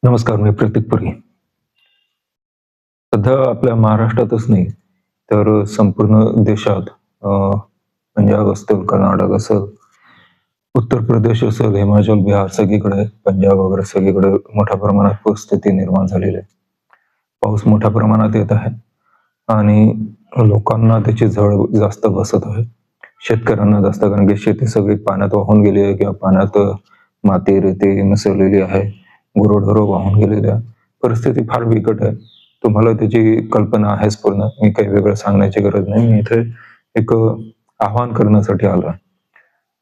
नमस्कार, मी प्रतीक पुरी. सध्या आपल्या महाराष्ट्रातच नाही, तर संपूर्ण देशात पंजाब असेल, कर्नाटक असेल, उत्तर प्रदेश असेल, हिमाचल, बिहार सगळीकडे, पंजाब वगैरे सगळीकडे मोठ्या प्रमाणात परिस्थिती निर्माण झालेली आहे. पाऊस मोठ्या प्रमाणात येत आहे आणि लोकांना त्याची झळ जास्त बसत आहे. शेतकऱ्यांना जास्त, कारण की शेती सगळी पाण्यात वाहून गेली आहे किंवा पाण्यात माती, रेती मिसळलेली आहे. गुरंढोरं वाहून गेलेली आहे. परिस्थिती फार बिकट आहे. तुम्हाला त्याची कल्पना आहेच पूर्ण. मी काही वेगळं सांगण्याची गरज नाही. मी इथे एक आवाहन करण्यासाठी आलोय.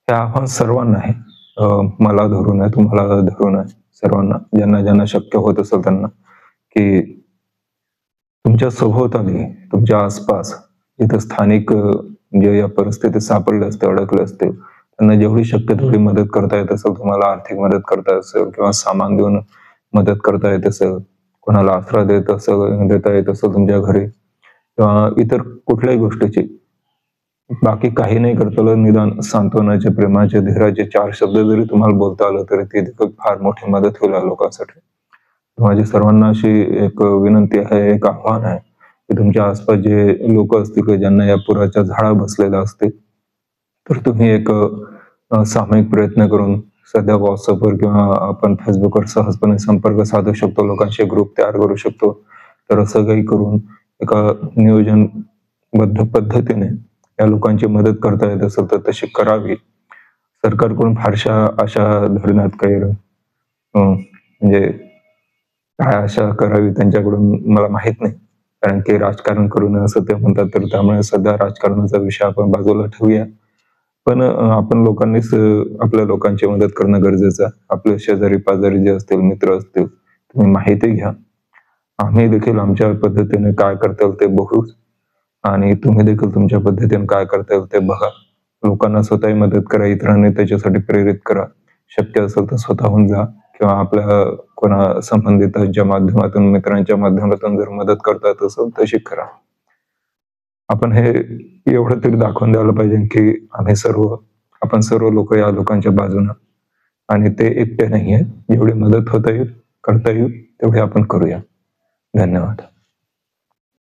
हे आव्हान सर्वांना आहे. मला धरून आहे, तुम्हाला धरून आहे, सर्वांना, ज्यांना शक्य होत असेल त्यांना, की तुमच्या सभोवताली, तुमच्या आसपास जिथे स्थानिक जे या परिस्थितीत सापडले असते, अडकले असतील, त्यांना जेवढी शक्य तेवढी मदत करता येत असेल, तुम्हाला आर्थिक मदत करता येत असेल किंवा सामान देऊन मदत करता येत असेल, कोणाला आसरा देता येत असेल तुमच्या घरी किंवा इतर कुठल्याही गोष्टीची, बाकी काही नाही करता आलं, निदान सांत्वनाचे, प्रेमाचे, धीराचे 4 शब्द जरी तुम्हाला बोलता आलं तरी ते देखील फार मोठी मदत होईल या लोकांसाठी. माझी सर्वांना अशी एक विनंती आहे, एक आव्हान आहे, की तुमच्या आसपास जे लोक असतील की ज्यांना या पुराच्या झळा बसलेल्या असतील, तर तुम्ही एक सामूहिक प्रयत्न करून सध्या व्हॉट्सअपवर किंवा आपण फेसबुकवर सहजपणे संपर्क साधू शकतो, लोकांचे ग्रुप तयार करू शकतो. तर असं काही करून एका नियोजनबद्ध पद्धतीने या लोकांची मदत करता येत असेल तर तशी करावी. सरकारकडून फारशा अशा धरण्यात काही म्हणजे काय आशा करावी त्यांच्याकडून मला माहित नाही. कारण की राजकारण करू नये असं ते म्हणतात, तर त्यामुळे सध्या राजकारणाचा विषय आपण बाजूला ठेवूया. पण आपण लोकांनीच आपल्या लोकांची मदत करणं गरजेचं आहे. आपले शेजारी-पाजारी जे असतील, मित्र असतील, तुम्ही माहिती घ्या. आम्ही देखील आमच्या पद्धतीने काय करता येईल ते बघू आणि तुम्ही देखील तुमच्या पद्धतीने काय करता येईल ते बघा. लोकांना स्वतःही मदत करा, इतरांनी त्याच्यासाठी प्रेरित करा. शक्य असेल तर स्वतःहून जा किंवा आपल्या कोणा संबंधितांच्या माध्यमातून, मित्रांच्या माध्यमातून जर मदत करता येत असेल तशी करा. आपण हे एवढं तरी दाखवून द्यायला पाहिजे, की आपण सर्व लोक या लोकांच्या बाजूनं आणि ते एकटे नाहीये. जेवढी मदत होता येईल, करता येईल तेवढी आपण करूया. धन्यवाद.